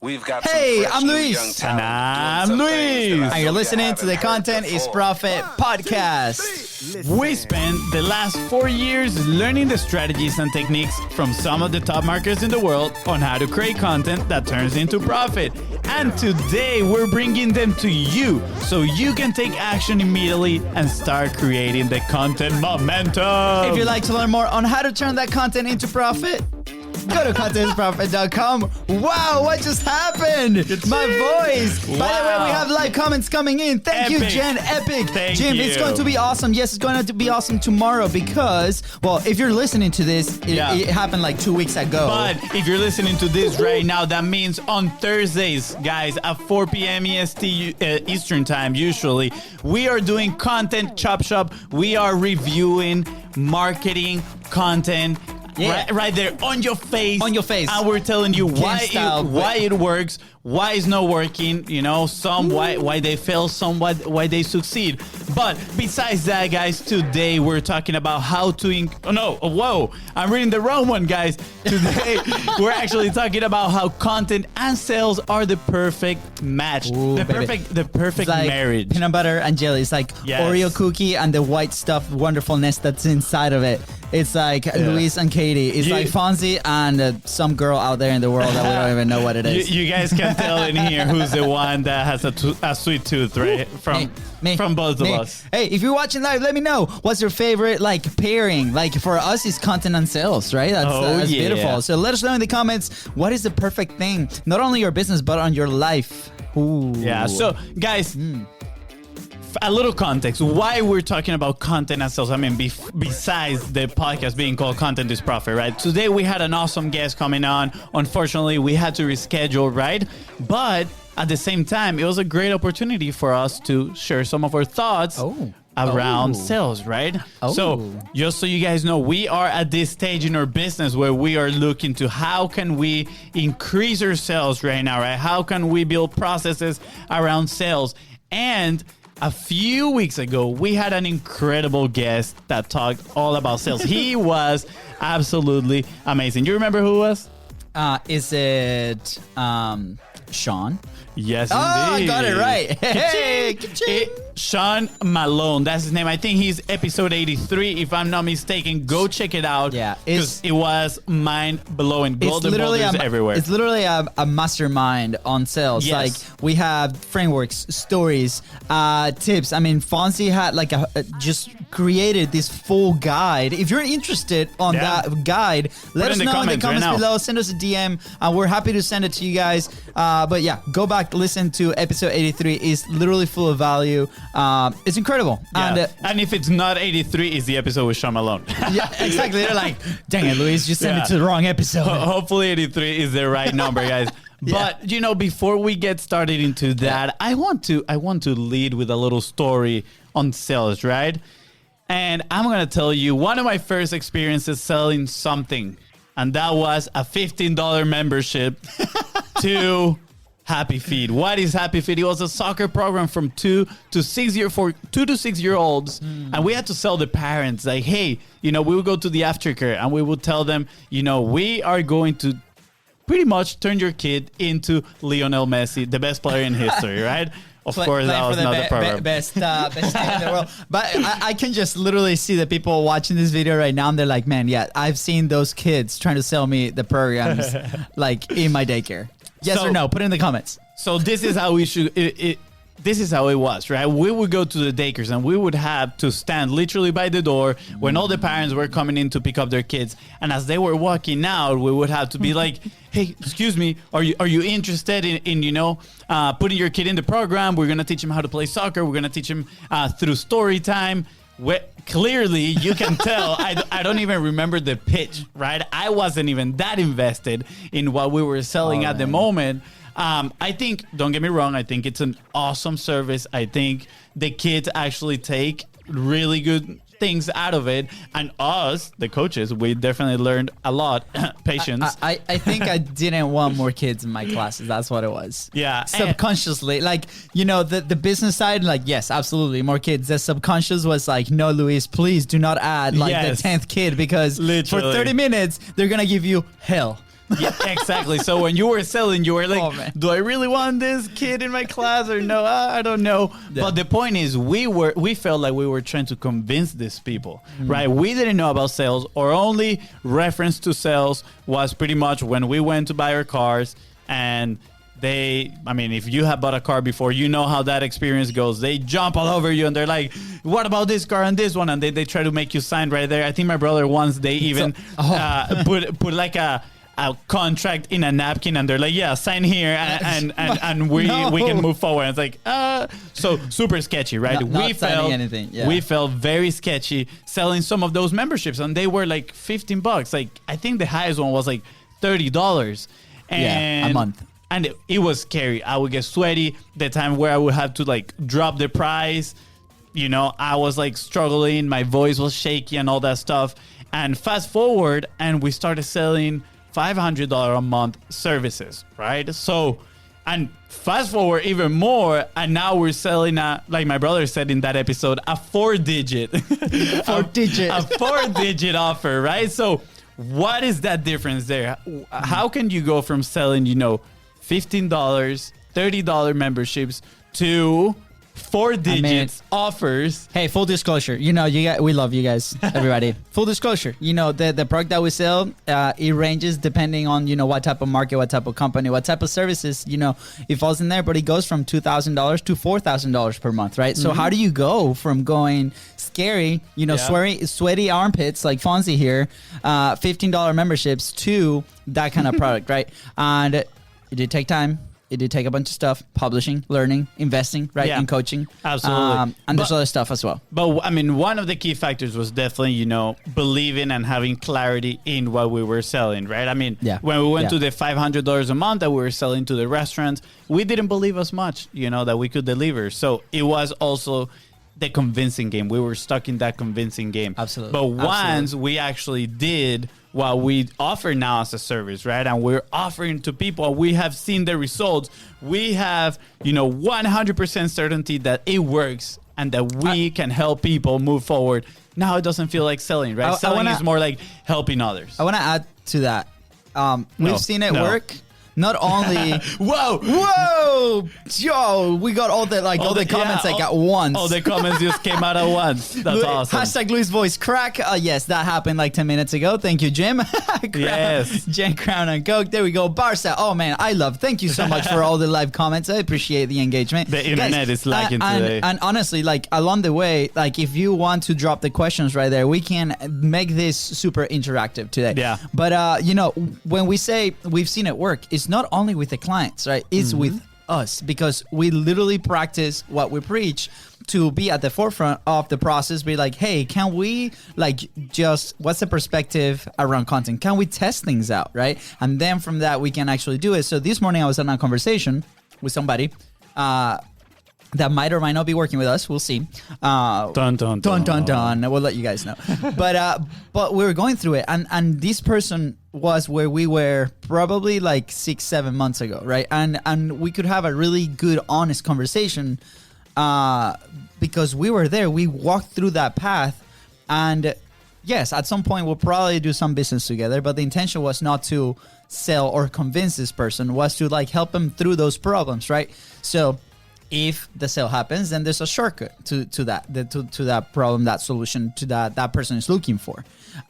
We've got Hey, some fresh I'm new Luis. young talent And doing some I'm things Luis. that I And you're know you listening to the haven't heard Content is before. Profit podcast. We spent the last 4 years learning the strategies and techniques from some of the top marketers in the world on how to create content that turns into profit. And today we're bringing them to you so you can take action immediately and start creating the content momentum. If you'd like to learn more on how to turn that content into profit, go to contentisprofit.com. Wow, what just happened? My voice. By the way, we have live comments coming in. Thank you, Epic. Jen. Epic. Thank Jim, you. it's going to be awesome. Yes, it's going to be awesome tomorrow because, well, if you're listening to this, it happened like 2 weeks ago. But if you're listening to this right now, that means on Thursdays, guys, at 4 p.m. EST Eastern Time, usually, we are doing Content Chop Shop. We are reviewing marketing content. Yeah. Right there on your face. On your face. And we're telling you why style, it works, why it's not working, you know, why they fail, why they succeed. But besides that, guys, today we're talking about how to I'm reading the wrong one, guys. Today we're actually talking about how content and sales are the perfect match. Ooh, the baby. perfect It's like marriage. peanut butter and jelly. It's like Yes. Oreo cookie and the white stuff wonderfulness that's inside of it. It's like Luis and Katie. It's like Fonzie and some girl out there in the world that we don't even know what it is. You guys can tell in here who's the one that has a sweet tooth, right? From both of us. Hey, if you're watching live, let me know what's your favorite like pairing. Like for us, it's content and sales, right? That's yeah. beautiful. So let us know in the comments what is the perfect thing, not only your business but on your life. Ooh. Yeah. So, guys. A little context, why we're talking about content and sales. I mean, besides the podcast being called Content is Profit, right? Today we had an awesome guest coming on. Unfortunately, we had to reschedule, right? But at the same time, it was a great opportunity for us to share some of our thoughts around sales, right? So just so you guys know, we are at this stage in our business where we are looking to how can we increase our sales right now, right? How can we build processes around sales? And a few weeks ago, we had an incredible guest that talked all about sales. He was absolutely amazing. You remember who it was? Is it Sean? Yes, Oh, indeed. I got it right. Hey, ka-ching. Sean Malone. That's his name. I think he's episode 83, if I'm not mistaken. Go check it out. Yeah, because it was mind-blowing. Golden literally boulders everywhere. It's literally a mastermind on sales. Yes. Like we have frameworks, stories, tips. I mean, Fonzie had like just created this full guide. If you're interested on that guide, let us know in the comments below. Send us a DM. We're happy to send it to you guys. But yeah, go back, listen to episode 83. It's literally full of value. It's incredible. Yeah. And if it's not 83, it's the episode with Sean Malone. Yeah, exactly. They're like, dang it, Luis, you sent it to the wrong episode. Hopefully 83 is the right number, guys. But you know, before we get started into that, I want to lead with a little story on sales, right? And I'm gonna tell you one of my first experiences selling something, and that was a $15 membership to Happy Feet. What is Happy Feet? It was a soccer program from 2 to 6 year olds, and we had to sell the parents like, hey, you know, we would go to the aftercare and we would tell them, you know, we are going to pretty much turn your kid into Lionel Messi, the best player in history, right? Of course, that was not the program. Best team in the world. But I can just literally see the people watching this video right now, and they're like, man, yeah, I've seen those kids trying to sell me the programs like in my daycare. Yes or no? Put it in the comments. So this is how we should. This is how it was, right? We would go to the daycares and we would have to stand literally by the door when all the parents were coming in to pick up their kids. And as they were walking out, we would have to be like, hey, excuse me, are you interested in you know, putting your kid in the program? We're going to teach him how to play soccer. We're going to teach him through story time. Clearly, you can tell I don't even remember the pitch, right? I wasn't even that invested in what we were selling at the moment. I think, don't get me wrong, I think it's an awesome service. I think the kids actually take really good things out of it. And us, the coaches, we definitely learned a lot. Patience. I think I didn't want more kids in my classes. That's what it was. Yeah. Subconsciously. Like, you know, the business side, like, yes, absolutely, more kids. The subconscious was like, no, Luis, please do not add like the 10th kid because for 30 minutes, they're going to give you hell. Yeah, exactly. So when you were selling, you were like, do I really want this kid in my class or no? I don't know. Yeah. But the point is, we felt like we were trying to convince these people, right? We didn't know about sales. Our only reference to sales was pretty much when we went to buy our cars, and if you have bought a car before, you know how that experience goes. They jump all over you and they're like, what about this car and this one? And they try to make you sign right there. I think my brother once, they even put like a contract in a napkin and they're like, yeah, sign here and we can move forward. And it's like, so super sketchy, right? Not signing anything. Yeah. We felt very sketchy selling some of those memberships, and they were like $15. Like, I think the highest one was like $30. And a month. And it was scary. I would get sweaty. The time where I would have to like drop the price, I was like struggling. My voice was shaky and all that stuff. And fast forward, and we started selling $500 a month services, right? So, and fast forward even more, and now we're selling like my brother said in that episode, a 4-digit, a 4-digit offer, right? So, what is that difference there? How can you go from selling, $15, $30 memberships to 4-digit offers? Hey, full disclosure, we love you guys, everybody. Full disclosure, the product that we sell, it ranges depending on, what type of market, what type of company, what type of services, it falls in there, but it goes from $2,000 to $4,000 per month, right? So how do you go from going scary, sweaty armpits like Fonzie here, $15 memberships to that kind of product, right? And it did take time. It did take a bunch of stuff, publishing, learning, investing, right, and coaching. Absolutely. And there's other stuff as well. But, one of the key factors was definitely, believing and having clarity in what we were selling, right? When we went to the $500 a month that we were selling to the restaurants, we didn't believe as much, that we could deliver. So it was also the convincing game. We were stuck in that convincing game. Absolutely. But once we actually did what we offer now as a service, right? And we're offering to people, we have seen the results. We have, 100% certainty that it works and that we can help people move forward. Now it doesn't feel like selling, right? Selling is more like helping others. I want to add to that. We've seen it work. Not only whoa, Joe, we got all the comments at once. All the comments just came out at once. That's awesome. Hashtag Luis voice crack. Yes, that happened like 10 minutes ago. Thank you, Jim. Yes. Jen Crown and Coke. There we go. Barca. Oh man, thank you so much for all the live comments. I appreciate the engagement. The internet is lagging today. And honestly, along the way, if you want to drop the questions right there, we can make this super interactive today. Yeah. But when we say we've seen it work, it's not only with the clients, right? It's with us, because we literally practice what we preach to be at the forefront of the process. Be like, hey, can we what's the perspective around content? Can we test things out, right? And then from that, we can actually do it. So this morning I was in a conversation with somebody that might or might not be working with us. We'll see. Dun, dun, dun. Dun, dun, dun. We'll let you guys know. But we were going through it. And this person was where we were probably 6-7 months ago, right? And we could have a really good, honest conversation because we were there. We walked through that path. And yes, at some point, we'll probably do some business together. But the intention was not to sell or convince this person, was to help them through those problems, right? So if the sale happens, then there's a shortcut to that problem, that solution, to that person is looking for.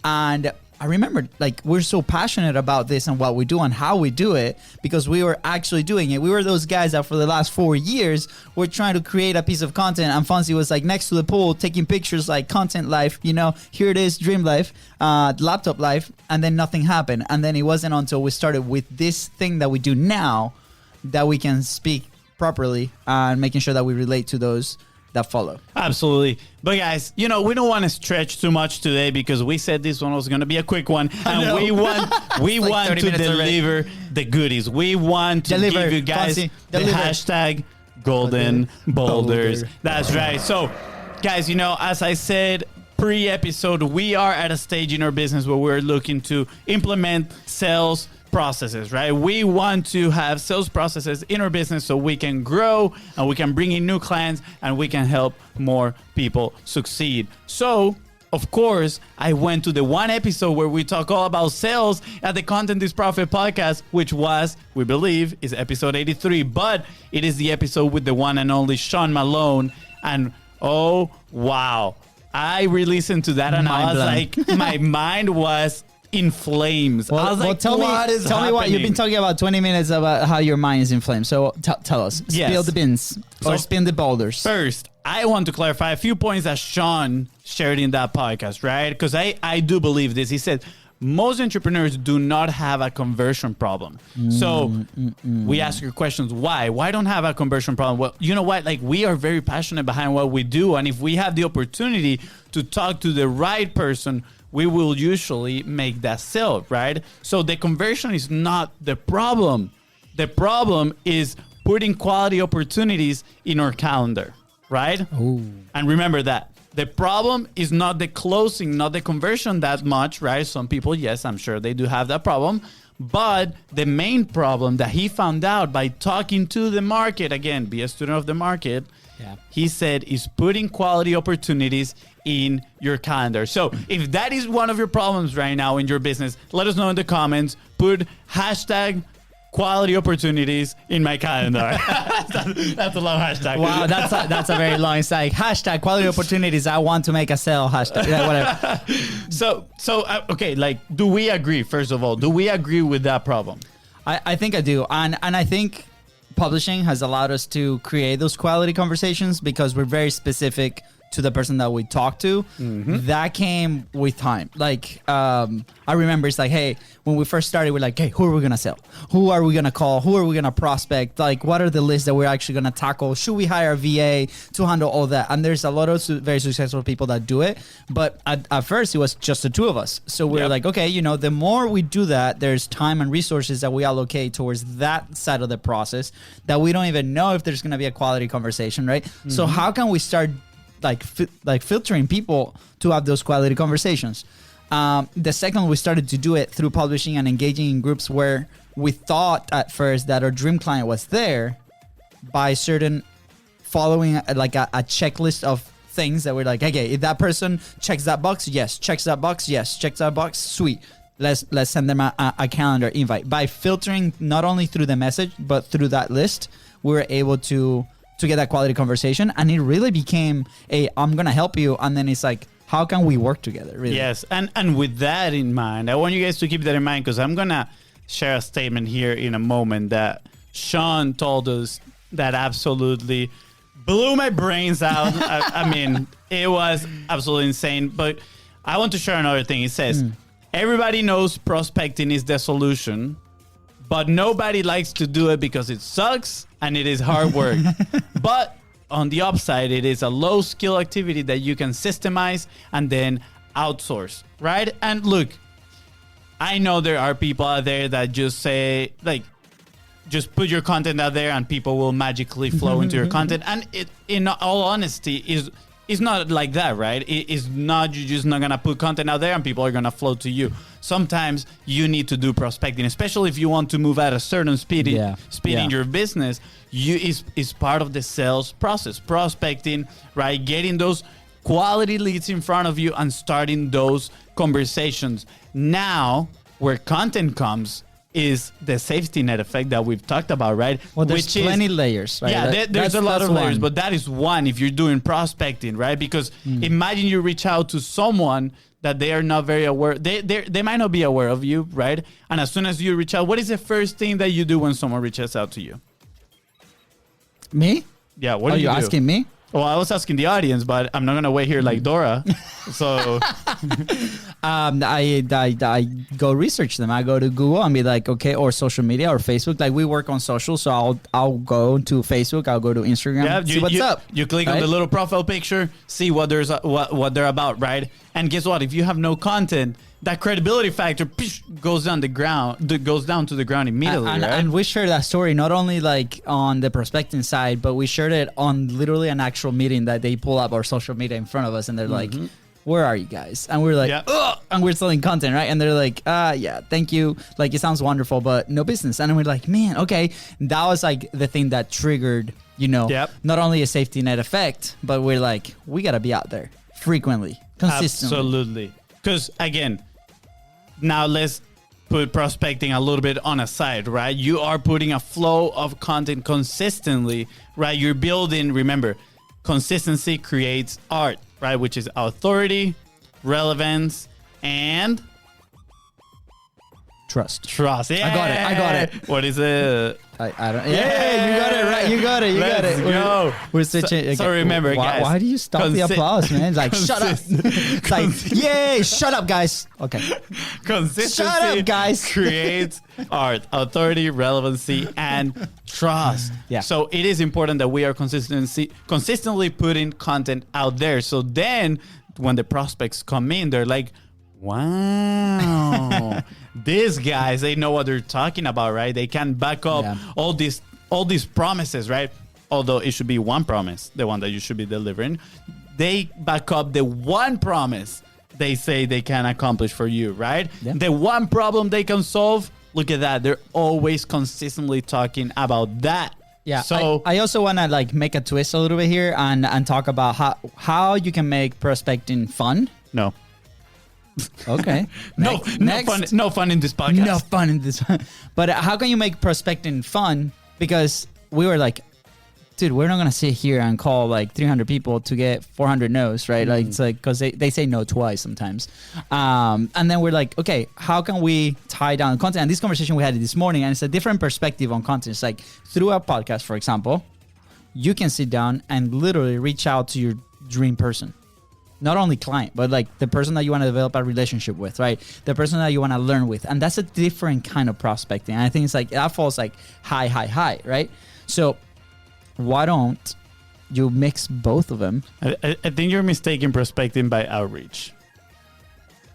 And I remember we're so passionate about this and what we do and how we do it because we were actually doing it. We were those guys that for the last 4 years were trying to create a piece of content, and Fonzie was next to the pool taking pictures content life, here it is, dream life, laptop life, and then nothing happened. And then it wasn't until we started with this thing that we do now that we can speak properly and making sure that we relate to those that follow. Absolutely. But guys, we don't want to stretch too much today because we said this one was going to be a quick one, and we want to deliver the goodies. We want to give you guys the hashtag golden boulders. That's right. So guys, as I said pre-episode, we are at a stage in our business where we're looking to implement sales processes, right? We want to have sales processes in our business so we can grow and we can bring in new clients and we can help more people succeed. So of course, I went to the one episode where we talk all about sales at the Content is Profit podcast, which was, we believe, is episode 83. But it is the episode with the one and only Sean Malone. And oh, wow. I re-listened to that and I was like, my mind was in flames. Well, I was like, tell me what you've been talking about 20 minutes about how your mind is inflamed. So tell us. Yes. Spill the beans or spin the boulders. First, I want to clarify a few points that Sean shared in that podcast, right? Because I do believe this. He said, most entrepreneurs do not have a conversion problem. So we ask your questions, why? Why don't have a conversion problem? Well, you know what? Like, we are very passionate behind what we do. And if we have the opportunity to talk to the right person, we will usually make that sale, right? So the conversion is not the problem. The problem is putting quality opportunities in our calendar, right? Ooh. And remember that. The problem is not the closing, not the conversion that much, right? Some people, yes, I'm sure they do have that problem. But the main problem that he found out by talking to the market, again, be a student of the market, he said, is putting quality opportunities in your calendar. So if that is one of your problems right now in your business, let us know in the comments. Put hashtag quality opportunities in my calendar. That's a long hashtag. Wow, that's a very long. It's like hashtag quality opportunities. I want to make a sale. Hashtag whatever. So okay. Like, do we agree? First of all, do we agree with that problem? I think I do, and I think publishing has allowed us to create those quality conversations because we're very specific to the person that we talk to. That came with time. Like, I remember it's like, hey, when we first started, we're like, hey, who are we going to sell? Who are we going to call? Who are we going to prospect? Like, what are the lists that we're actually going to tackle? Should we hire a VA to handle all that? And there's a lot of very successful people that do it. But at first, it was just the two of us. So we're like, okay, the more we do that, there's time and resources that we allocate towards that side of the process that we don't even know if there's going to be a quality conversation, right? So how can we start like filtering people to have those quality conversations? The second, we started to do it through publishing and engaging in groups where we thought at first that our dream client was there by certain following like a checklist of things that we're like, okay, if that person checks that box, yes, checks that box, yes, checks that box, sweet. Let's send them a calendar invite. By filtering not only through the message but through that list, we were able to get that quality conversation, and it really became I'm gonna help you, and then it's like, how can we work together, really? Yes, and with that in mind, I want you guys to keep that in mind, because I'm gonna share a statement here in a moment that Sean told us that absolutely blew my brains out. I mean, it was absolutely insane, but I want to share another thing. It says, everybody knows prospecting is the solution, but nobody likes to do it because it sucks and it is hard work. But on the upside, it is a low skill activity that you can systemize and then outsource, right? And look, I know there are people out there that just say, like, just put your content out there and people will magically flow into your content. And it, in all honesty, is not like that, right? It is not, you're just not going to put content out there and people are going to flow to you. Sometimes you need to do prospecting, especially if you want to move at a certain speed in your business. Is part of the sales process. Prospecting, right? Getting those quality leads in front of you and starting those conversations. Now, where content comes is the safety net effect that we've talked about, right? Well, there's plenty layers, right? Yeah, there's a lot of layers, but that is one if you're doing prospecting, right? Because imagine you reach out to someone that they are not very aware. They might not be aware of you, right? And as soon as you reach out, what is the first thing that you do when someone reaches out to you? Me? Yeah, what are you you do? Asking me? Well, I was asking the audience, but I'm not gonna wait here like Dora. So, I go research them. I go to Google and be like, okay, or social media or Facebook. Like, we work on social, so I'll go to Facebook. I'll go to Instagram. See what's up. You click on the little profile picture, see what they're about, right? And guess what? If you have no content, that credibility factor goes down to the ground immediately, right? And we shared that story not only like on the prospecting side, but we shared it on literally an actual meeting that they pull up our social media in front of us, and they're like, where are you guys? And we're like, ugh, and we're selling content, right? And they're like, yeah, thank you. Like, it sounds wonderful, but no business. And we're like, man, okay. That was like the thing that triggered, not only a safety net effect, but we're like, we got to be out there frequently. consistently. Absolutely. Because again, now let's put prospecting a little bit on a side, right? You are putting a flow of content consistently, right? You're building, remember, consistency creates art, right? Which is authority, relevance, and trust. Yeah. I got it. What is it? I don't. Yeah, you got it right. You got it. Go. We're switching. Okay. So remember, guys. Why do you stop the applause, man? Like, shut up. It's like, yay, shut up, guys. Okay. Consistency Shut up, guys. creates art, authority, relevancy, and trust. Yeah. So it is important that we are consistently putting content out there. So then when the prospects come in, they're like, wow, these guys, they know what they're talking about, right? They can back up all these promises, right? Although it should be one promise, the one that you should be delivering. They back up the one promise they say they can accomplish for you, right? Yeah. The one problem they can solve, look at that. They're always consistently talking about that. Yeah. So I also want to like make a twist a little bit here and talk about how you can make prospecting fun. No. Okay. No fun in this podcast. No fun in this. But how can you make prospecting fun? Because we were like, dude, we're not going to sit here and call like 300 people to get 400 no's, right? Like, it's like, because they say no twice sometimes. And then we're like, okay, how can we tie down content? And this conversation we had this morning, and it's a different perspective on content. It's like through a podcast, for example, you can sit down and literally reach out to your dream person. Not only client, but like the person that you want to develop a relationship with, right? The person that you want to learn with. And that's a different kind of prospecting. And I think it's like, that falls like high, right? So why don't you mix both of them? I think you're mistaking prospecting by outreach.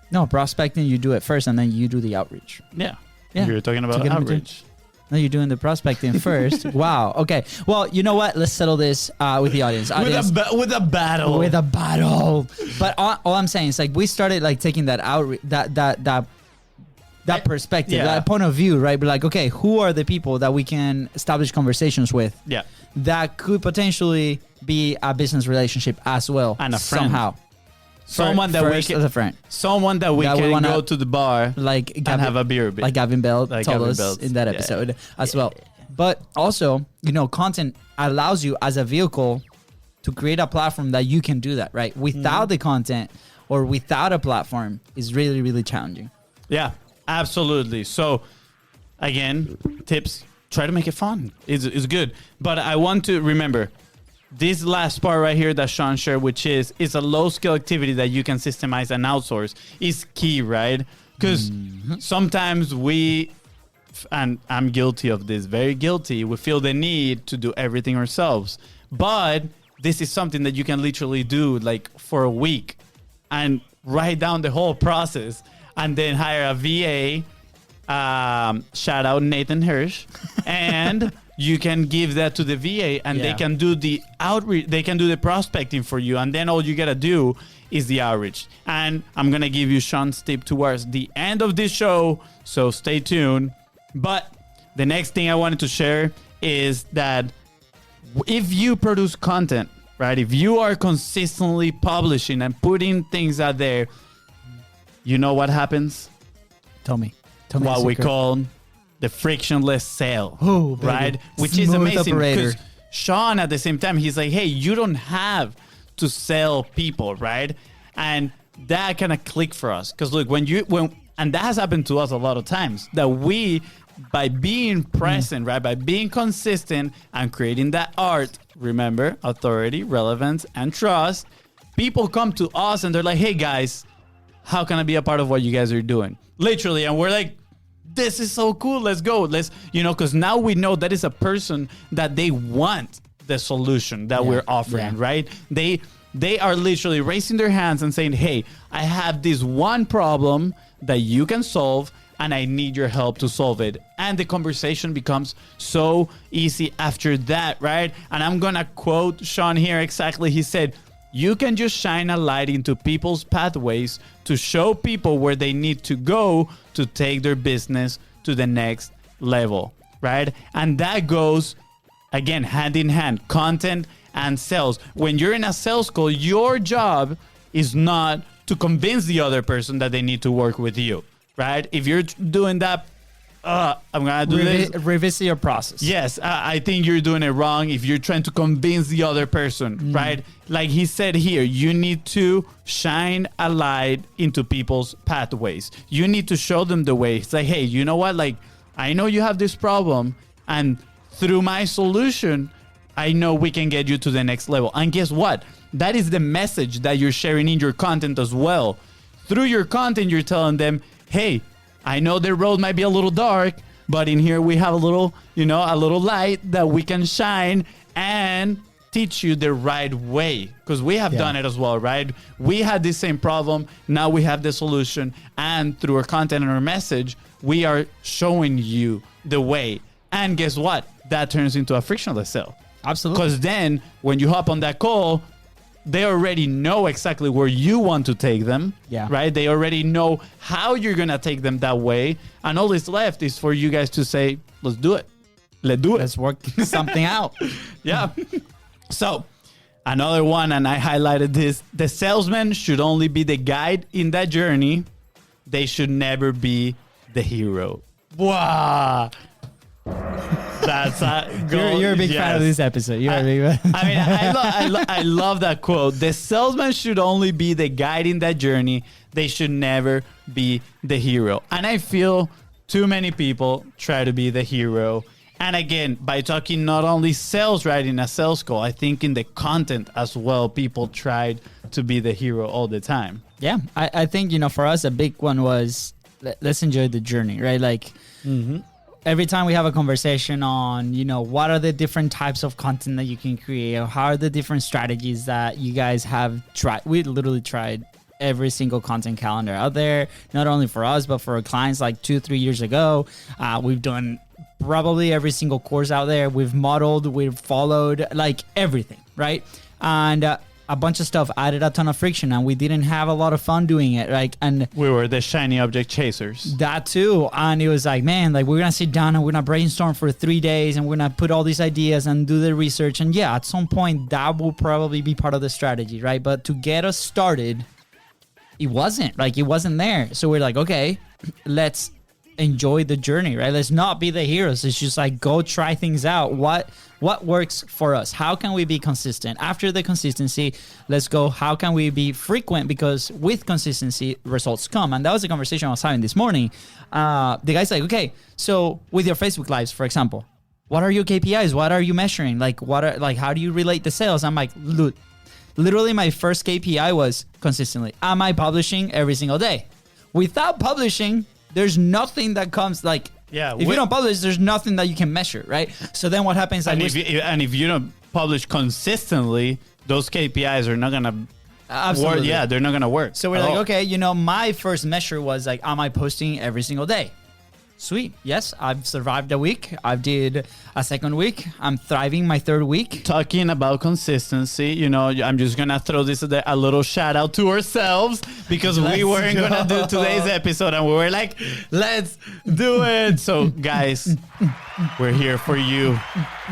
No, prospecting, you do it first and then you do the outreach. Yeah. You're talking about outreach. No, you're doing the prospecting first. Wow. Okay. Well, you know what? Let's settle this with the audience. With a battle. With a battle. But all I'm saying is like we started like taking that that perspective, that point of view, right? But like, okay, who are the people that we can establish conversations with? Yeah. That could potentially be a business relationship as well. And a friend. Somehow. Someone that we can, as a friend. Someone that we can go to the bar like and have a beer. Like Gavin Bell told us in that episode as well. But also, content allows you as a vehicle to create a platform that you can do that, right? Without the content or without a platform is really, really challenging. Yeah, absolutely. So again, tips, try to make it fun. It's good. But I want to remember, this last part right here that Sean shared, which is a low skill activity that you can systemize and outsource, is key, right? Because sometimes and I'm guilty of this, very guilty, we feel the need to do everything ourselves. But this is something that you can literally do like for a week and write down the whole process and then hire a VA, shout out Nathan Hirsch, and you can give that to the VA and they can do the outreach, they can do the prospecting for you, and then all you gotta do is the outreach. And I'm gonna give you Sean's tip towards the end of this show, so stay tuned. But the next thing I wanted to share is that if you produce content, right, if you are consistently publishing and putting things out there, you know what happens? Tell me what we call the frictionless sale, right? Which Smooth is amazing operator. because Sean, at the same time, he's like, hey, you don't have to sell people, right? And that kind of clicked for us because look, and that has happened to us a lot of times, that we, by being present, right, by being consistent and creating that art, remember, authority, relevance, and trust, people come to us and they're like, hey guys, how can I be a part of what you guys are doing? Literally. And we're like, this is so cool. Let's go. Because now we know that is a person that they want the solution that we're offering, right? They are literally raising their hands and saying, hey, I have this one problem that you can solve and I need your help to solve it. And the conversation becomes so easy after that, right? And I'm going to quote Sean here exactly. He said, you can just shine a light into people's pathways to show people where they need to go to take their business to the next level, right? And that goes, again, hand in hand, content and sales. When you're in a sales call, your job is not to convince the other person that they need to work with you, right? If you're doing that, I'm gonna do this. Revisit your process. Yes, I think you're doing it wrong. If you're trying to convince the other person, right? Like he said here, you need to shine a light into people's pathways. You need to show them the way. It's like, hey, you know what? Like, I know you have this problem, and through my solution, I know we can get you to the next level. And guess what? That is the message that you're sharing in your content as well. Through your content, you're telling them, hey, I know the road might be a little dark, but in here we have a little light that we can shine and teach you the right way. Because we have done it as well, right? We had the same problem. Now we have the solution. And through our content and our message, we are showing you the way. And guess what? That turns into a frictionless sale. Absolutely. Because then when you hop on that call, they already know exactly where you want to take them, right? They already know how you're going to take them that way. And all that's left is for you guys to say, let's do it. Let's work something out. Yeah. So another one, and I highlighted this, the salesman should only be the guide in that journey. They should never be the hero. Wow. That's you're a big fan of this episode. You're a big fan. I mean, I love that quote. The salesman should only be the guide in that journey. They should never be the hero. And I feel too many people try to be the hero. And again, by talking not only sales, right, in a sales call, I think in the content as well, people tried to be the hero all the time. Yeah, I think, for us, a big one was let's enjoy the journey, right? Like, every time we have a conversation on, what are the different types of content that you can create, or how are the different strategies that you guys have tried. We literally tried every single content calendar out there, not only for us, but for our clients like 2-3 years ago. We've done probably every single course out there. We've modeled, we've followed, like everything, right? And a bunch of stuff added a ton of friction, and we didn't have a lot of fun doing it, right? And we were the shiny object chasers. That too. And it was like, man, like we're gonna sit down and we're gonna brainstorm for 3 days, and we're gonna put all these ideas and do the research. And yeah, at some point that will probably be part of the strategy, right? But to get us started, it wasn't there. So we're like, okay, let's enjoy the journey, right? Let's not be the heroes. It's just like, go try things out. What works for us? How can we be consistent? After the consistency, let's go, how can we be frequent? Because with consistency, results come. And that was the conversation I was having this morning. The guy's like, okay, so with your Facebook Lives, for example, what are your KPIs? What are you measuring? Like, how do you relate the sales? I'm like, look, literally my first KPI was consistently. Am I publishing every single day? Without publishing, there's nothing that comes like, if you don't publish, there's nothing that you can measure, right? So then what happens? And if you don't publish consistently, those KPIs are not gonna work. Yeah, they're not gonna work. So we're like, okay, my first measure was like, am I posting every single day? Sweet. Yes, I've survived a week. I did a second week. I'm thriving my third week. Talking about consistency, I'm just going to throw this a little shout out to ourselves, because we weren't going to do today's episode, and we were like, let's do it. So guys, we're here for you.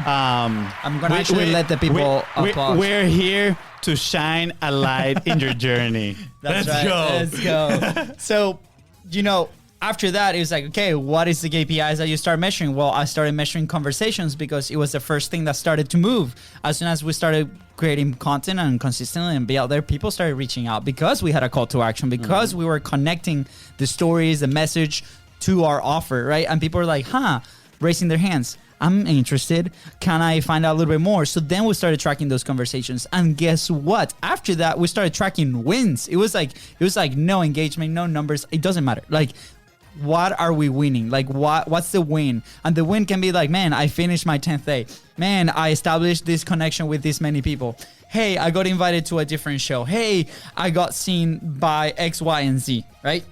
I'm going to actually let the people applaud. We're here to shine a light in your journey. Let's go. So, after that, it was like, okay, what is the KPIs that you start measuring? Well, I started measuring conversations, because it was the first thing that started to move. As soon as we started creating content and consistently and be out there, people started reaching out, because we had a call to action, because we were connecting the stories, the message to our offer, right? And people were like, raising their hands. I'm interested. Can I find out a little bit more? So then we started tracking those conversations. And guess what? After that, we started tracking wins. It was like no engagement, no numbers. It doesn't matter. Like, what are we winning? Like, what's the win? And the win can be like, man, I finished my 10th day. Man, I established this connection with this many people. Hey, I got invited to a different show. Hey, I got seen by X, Y, and Z, right?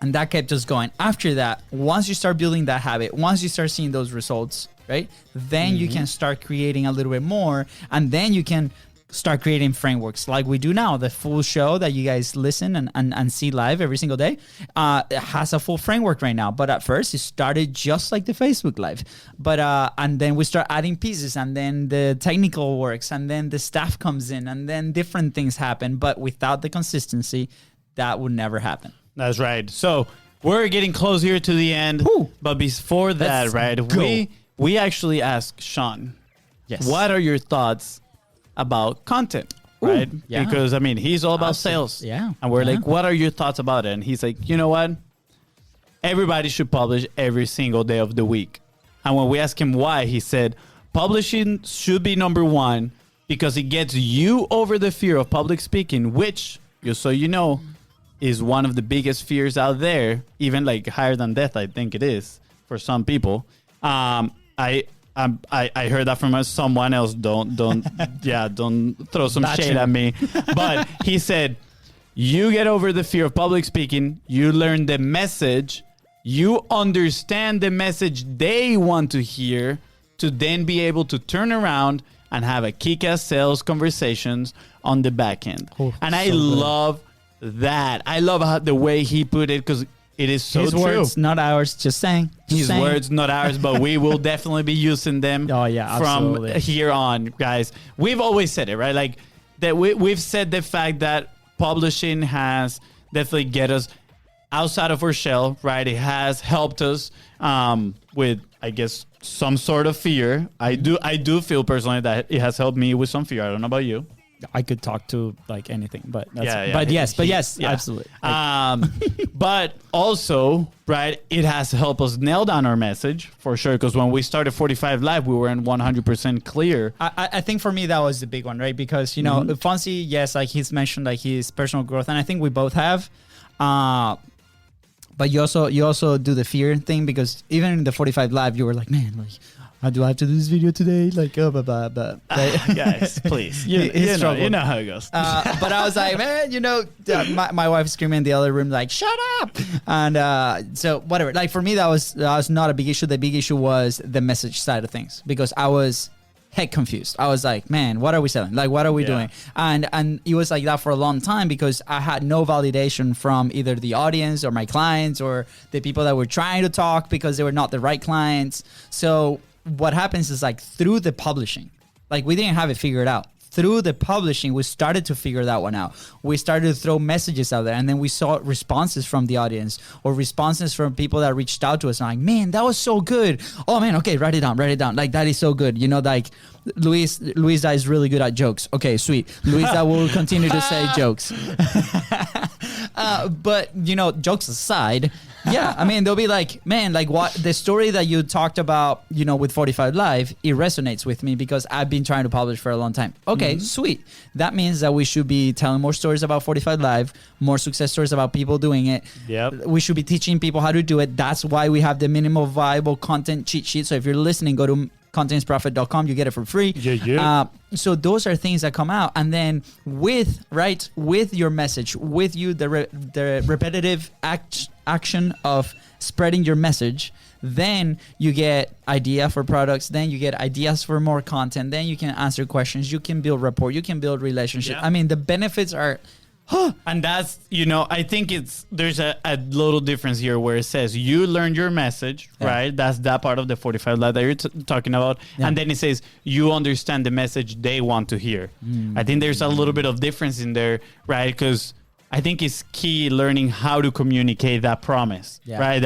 And that kept us going. After that, once you start building that habit, once you start seeing those results, right? Then you can start creating a little bit more, and then you can start creating frameworks like we do now. The full show that you guys listen and see live every single day it has a full framework right now. But at first, it started just like the Facebook Live. But and then we start adding pieces, and then the technical works, and then the staff comes in, and then different things happen. But without the consistency, that would never happen. That's right. So we're getting close here to the end. Ooh. But before that, we actually asked Sean, what are your thoughts about content? Right? Yeah. Because, I mean, he's all about sales. Yeah. And we're like, what are your thoughts about it? And he's like, you know what? Everybody should publish every single day of the week. And when we asked him why, he said, publishing should be number one because it gets you over the fear of public speaking, which, just so you know, is one of the biggest fears out there, even like higher than death, I think it is for some people. I heard that from someone else. Don't throw some shade at me. But he said, you get over the fear of public speaking. You learn the message. You understand the message they want to hear to then be able to turn around and have a kick-ass sales conversations on the back end. And I love that. I love the way he put it because it is so true. His words, not ours. Just saying. His words, not ours, but we will definitely be using them from here on, guys. We've always said it, right? Like that we've said the fact that publishing has definitely get us outside of our shell, right? It has helped us with, I guess, some sort of fear. I do feel personally that it has helped me with some fear. I don't know about you. I could talk to like anything, but yes, absolutely. But also, right, it has helped us nail down our message for sure. Because when we started 45 Live, we weren't 100% clear. I think for me that was the big one, right? Because Fonzie, yes, like he's mentioned like his personal growth, and I think we both have. But you also do the fear thing because even in the 45 Live, you were like, man, like, how do I have to do this video today? Like, right? Guys, please. You know how it goes. But I was like, man, my wife screaming in the other room, like, shut up. And so whatever. Like for me, that was not a big issue. The big issue was the message side of things because I was heck confused. I was like, man, what are we selling? Like, what are we doing? And it was like that for a long time because I had no validation from either the audience or my clients or the people that were trying to talk because they were not the right clients. So what happens is like through the publishing, like we didn't have it figured out. Through the publishing, we started to figure that one out. We started to throw messages out there, and then we saw responses from the audience or responses from people that reached out to us. And like, man, that was so good. Oh man, okay, write it down. Like that is so good. Like Luisa is really good at jokes. Okay, sweet. Luisa will continue to say jokes. But jokes aside, yeah, I mean, they'll be like, man, like what the story that you talked about, with 45 Live, it resonates with me because I've been trying to publish for a long time. Okay, sweet. That means that we should be telling more stories about 45 Live, more success stories about people doing it. Yep. We should be teaching people how to do it. That's why we have the minimal viable content cheat sheet. So if you're listening, go to contentsprofit.com. You get it for free. So those are things that come out. And then with your message, with you, the repetitive action of spreading your message, then you get idea for products, then you get ideas for more content, then you can answer questions, you can build rapport, you can build relationship. I mean, the benefits are and that's, I think there's a little difference here where it says you learn your message, right? That's that part of the 45 Live that you're talking about. And then it says you understand the message they want to hear. I think there's a little bit of difference in there, right? Because I think it's key learning how to communicate that promise, right?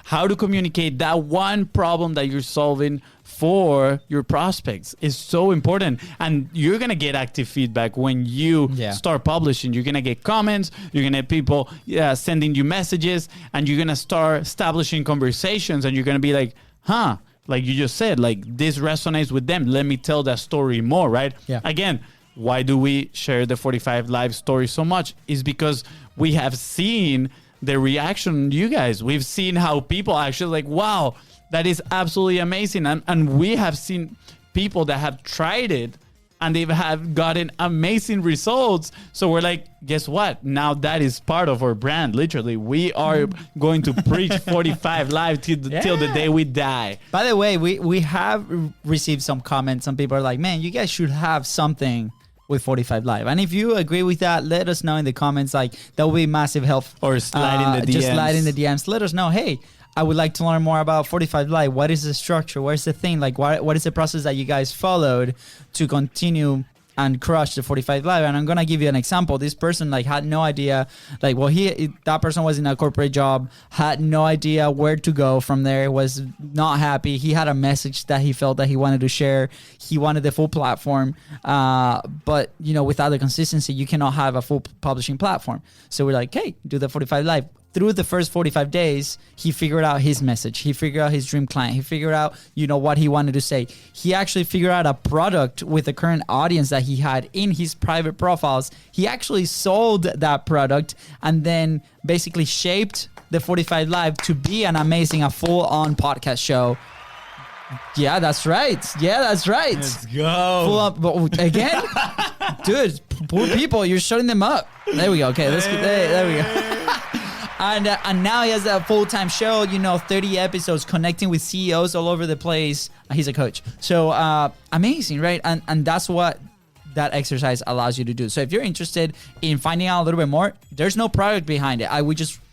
How to communicate that one problem that you're solving for your prospects is so important. And you're going to get active feedback when you start publishing. You're going to get comments, you're going to have people sending you messages, and you're going to start establishing conversations, and you're going to be like, like you just said, like this resonates with them. Let me tell that story more, right? Again, why do we share the 45 Live story so much? Is because we have seen the reaction, you guys. We've seen how people actually like, wow, that is absolutely amazing. And we have seen people that have tried it and they have gotten amazing results. So we're like, guess what? Now that is part of our brand. Literally, we are going to preach 45 Live till the day we die. By the way, we have received some comments. Some people are like, man, you guys should have something with 45 Live. And if you agree with that, let us know in the comments. Like, that will be massive help. Or slide in the DMs. Just slide in the DMs. Let us know, hey, I would like to learn more about 45 Live. What is the structure? What is the thing? Like, what is the process that you guys followed to continue and crush the 45 live. And I'm gonna give you an example. This person like had no idea, like, well, that person was in a corporate job, had no idea where to go from there, was not happy. He had a message that he felt that he wanted to share. He wanted the full platform, but without the consistency, you cannot have a full publishing platform. So we're like, hey, do the 45 live. Through the first 45 days, he figured out his message. He figured out his dream client. He figured out, what he wanted to say. He actually figured out a product with the current audience that he had in his private profiles. He actually sold that product and then basically shaped the 45 Live to be a full-on podcast show. Yeah, that's right. Let's go. Full up, but again, dude, poor people, you're shutting them up. There we go. Okay, let's get there we go. And now he has a full-time show, 30 episodes, connecting with CEOs all over the place. He's a coach. So amazing, right? And that's what that exercise allows you to do. So if you're interested in finding out a little bit more, there's no product behind it.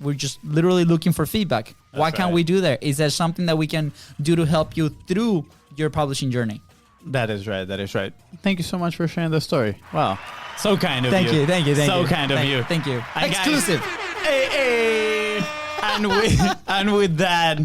We're just literally looking for feedback. What can we do there? Is there something that we can do to help you through your publishing journey? That is right. Thank you so much for sharing the story. Wow. So kind of you. Thank you. So kind of you. Thank you. And exclusive. Hey. And with that,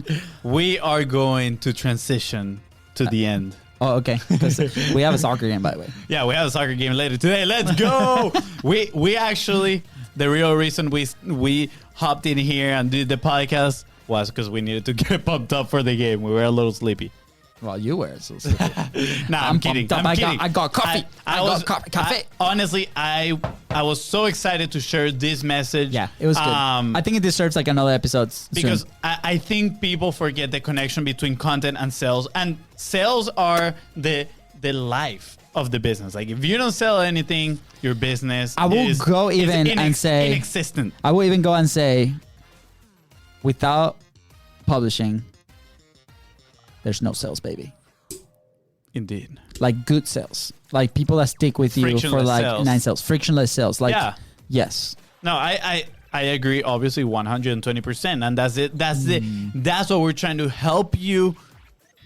we are going to transition to the end. Oh, okay. Because we have a soccer game, by the way. Yeah, we have a soccer game later today. Let's go. we actually, the real reason we hopped in here and did the podcast was because we needed to get pumped up for the game. We were a little sleepy. Well, you were. So I'm kidding. I got coffee. Coffee. Honestly, I was so excited to share this message. Yeah, it was good. I think it deserves like another episode because I think people forget the connection between content and sales. And sales are the life of the business. Like if you don't sell anything, your business is inexistent. I will even go and say, without publishing, there's no sales, baby. Indeed. Like good sales. Like people that stick with you for like sales. 9 sales. Frictionless sales. Like, yes. No, I agree, obviously, 120%. And that's it. That's what we're trying to help you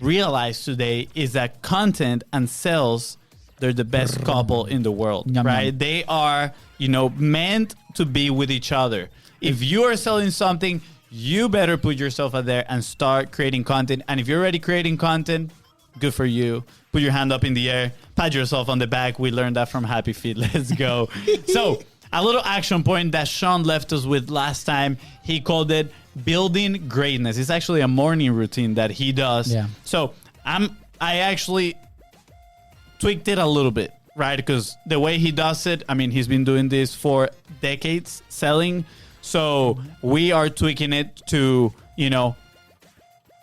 realize today is that content and sales, they're the best couple in the world, right? They are, meant to be with each other. If you are selling something, you better put yourself out there and start creating content. And if you're already creating content, good for you. Put your hand up in the air. Pat yourself on the back. We learned that from Happy Feet. Let's go. So a little action point that Sean left us with last time. He called it building greatness. It's actually a morning routine that he does. Yeah. So I actually tweaked it a little bit, right? Because the way he does it, he's been doing this for decades, selling. So we are tweaking it to,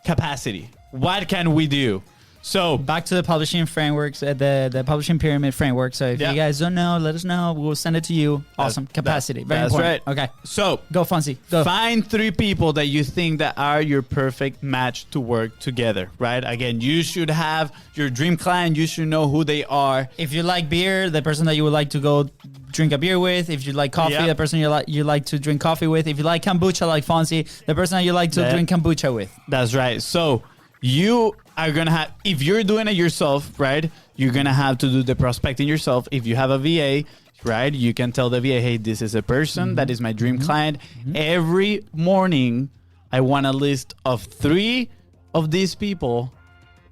capacity. What can we do? So back to the publishing frameworks, the publishing pyramid framework. So if you guys don't know, let us know. We'll send it to you. Awesome. Capacity. Very important. Right. Okay. So go, Fonzie. Go. Find 3 people that you think that are your perfect match to work together, right? Again, you should have your dream client. You should know who they are. If you like beer, the person that you would like to go drink a beer with. If you like coffee, the person you like to drink coffee with. If you like kombucha like Fonzie, the person that you like to drink kombucha with. That's right. So you are going to have, if you're doing it yourself, right, you're going to have to do the prospecting yourself. If you have a VA, right, you can tell the VA, hey, this is a person that is my dream client. Every morning, I want a list of 3 of these people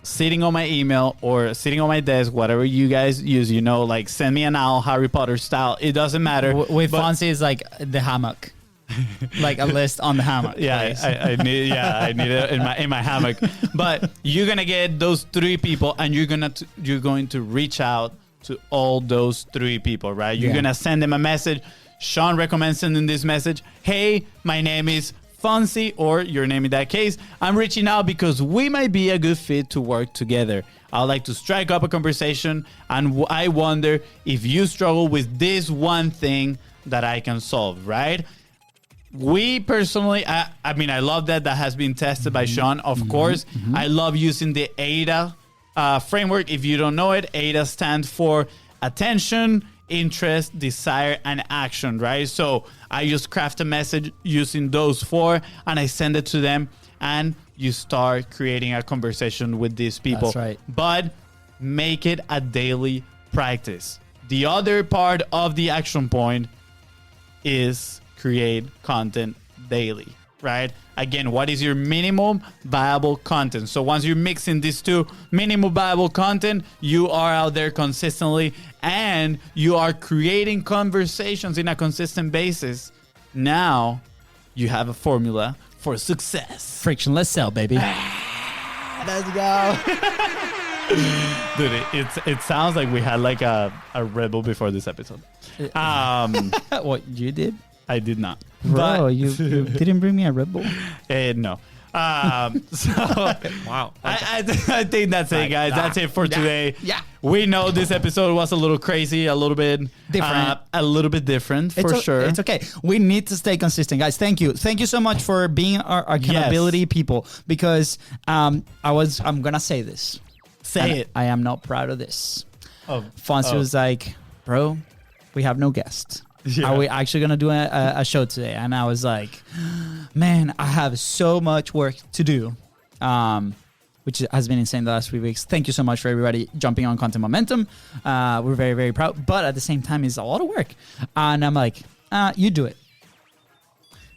sitting on my email or sitting on my desk, whatever you guys use, like send me an owl, Harry Potter style. It doesn't matter. With Fonzie, it's like the hammock. Like a list on the hammock. Yeah, I need it in my hammock. But you're gonna get those 3 people, and you're going to reach out to all those 3 people, right? You're gonna send them a message. Sean recommends sending this message. Hey, my name is Fonzie, or your name in that case. I'm reaching out because we might be a good fit to work together. I'd like to strike up a conversation, and I wonder if you struggle with this one thing that I can solve, right? We personally, I love that has been tested by Sean, of course. I love using the AIDA framework. If you don't know it, AIDA stands for attention, interest, desire, and action, right? So I just craft a message using those 4, and I send it to them, and you start creating a conversation with these people. That's right. But make it a daily practice. The other part of the action point is create content daily, right? Again, what is your minimum viable content? So once you're mixing these two, minimum viable content, you are out there consistently and you are creating conversations in a consistent basis. Now you have a formula for success. Frictionless sell, baby. Let's go. Dude, it sounds like we had like a Red Bull before this episode. What, you did? I did not. Bro, you didn't bring me a Red Bull? No. So Wow. I think that's it, guys. That's it for today. Yeah. We know this episode was a little crazy, a little bit different. For sure. It's okay. We need to stay consistent, guys. Thank you so much for being our accountability people, because I'm gonna say this. Say it. I am not proud of this. Fonzie Oh. was like, bro, we have no guests. Yeah. Are we actually going to do a show today? And I was like, man, I have so much work to do, which has been insane the last 3 weeks. Thank you so much for everybody jumping on Content Momentum. We're very, very proud. But at the same time, it's a lot of work. And I'm like, you do it.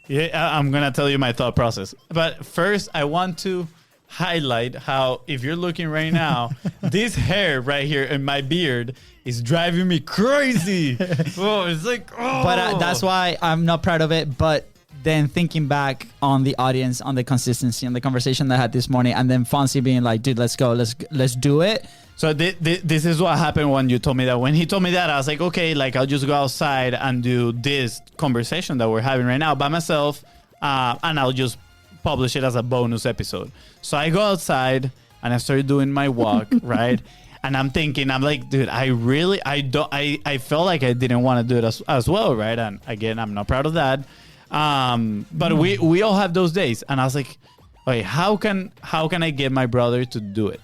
Yeah, I'm going to tell you my thought process. But first, I want to highlight how, if you're looking right now, this hair right here in my beard is driving me crazy. It's like, But that's why I'm not proud of it. But then thinking back on the audience, on the consistency, on the conversation that I had this morning, and then Fonzie being like, dude, let's go, let's do it. So this is what happened when you told me that. When he told me that, I was like, okay, like I'll just go outside and do this conversation that we're having right now by myself, and I'll just publish it as a bonus episode. So I go outside and I started doing my walk, right? And I'm like, dude, I felt like I didn't want to do it as well, right? And again, I'm not proud of that. But we all have those days. And I was like, okay, how can I get my brother to do it?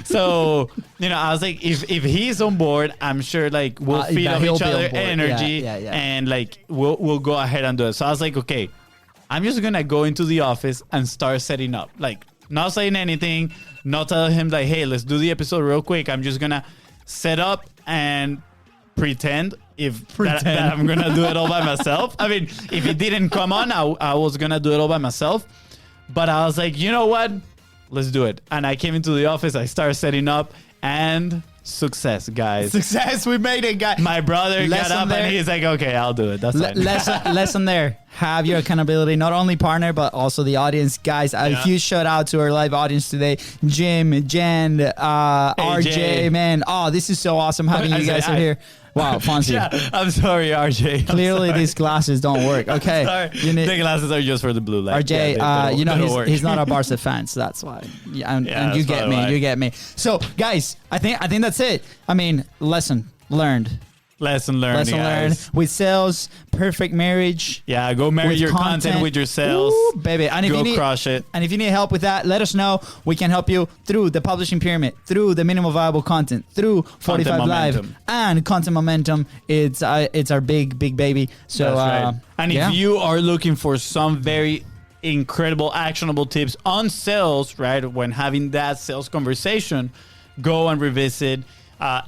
So, I was like, if he's on board, I'm sure like we'll feed off each other energy and like we'll go ahead and do it. So I was like, okay, I'm just going to go into the office and start setting up. Like, not saying anything, not telling him like, hey, let's do the episode real quick. I'm just going to set up and pretend that I'm going to do it all by myself. I mean, if it didn't come on, I was going to do it all by myself. But I was like, you know what? Let's do it. And I came into the office. I started setting up and success, guys. Success. We made it, guys. My brother got up and he's like, okay, I'll do it. That's fine. Lesson there. Have your accountability, not only partner, but also the audience. Guys, a huge shout out to our live audience today. Jim, Jen, RJ, man. Oh, this is so awesome having you guys here. Wow, Fonzie. Yeah, I'm sorry, RJ. Clearly, these glasses don't work. Okay. The glasses are just for the blue light. RJ, yeah, he's not a Barca fan, so that's why. Yeah, and you get me. Why. You get me. So, guys, I think that's it. I mean, lesson learned. Lesson learned with sales, perfect marriage. Yeah, go marry your content with your sales. Ooh, baby. And if you need, crush it. And if you need help with that, let us know. We can help you through the publishing pyramid, through the minimum viable content, through 45 Live and Content Momentum. It's our big baby. So, right. And if you are looking for some very incredible, actionable tips on sales, right, when having that sales conversation, go and revisit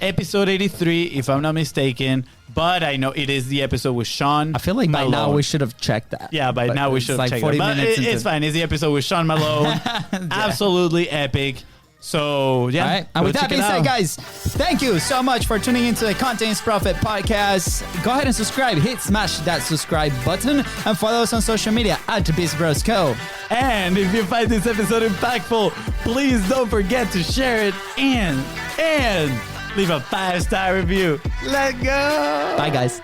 episode 83, if I'm not mistaken, but I know it is the episode with Sean. I feel like Malone. by now we should have checked that. Yeah, by now we should have checked that. But it's fine. It's the episode with Sean Malone. Absolutely epic. So, yeah. All right. And with that being said, guys, thank you so much for tuning into the Content is Profit podcast. Go ahead and subscribe. Smash that subscribe button and follow us on social media at BizBrosCo. And if you find this episode impactful, please don't forget to share it and leave a 5-star review. Let's go. Bye, guys.